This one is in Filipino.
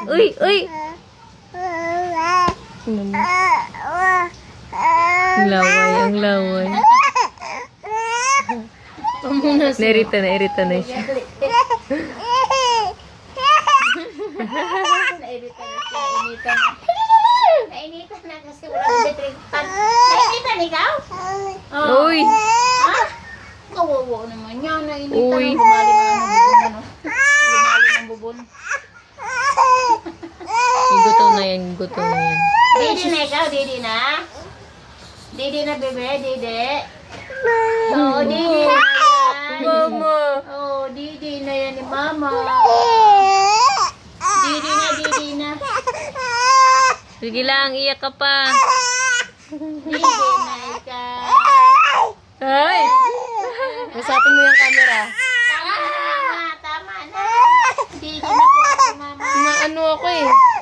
Uy, uy. Ang laway, ang laway. Nairita na siya. Nainitan na siya. Nainitan na kasi walang detripan. Nainitan ikaw? Oh. Uy. Ha? Kawawa naman yan. Nainitan Uy. ang lumalim ang bubon. Ano? Lumalim ang bubon. Gutom na yan, gutom na yan. Didi na ikaw, Didi na? Didi na bebe, Didi? Oo, Didi na yan. Mama. Oo, Didi na yan ni Mama. Didi na. Sige lang, iyak ka pa. Didi na ikaw. Ay! Usapin mo yung camera. Tama na. Didi na po ako, Mama. Ano ako eh.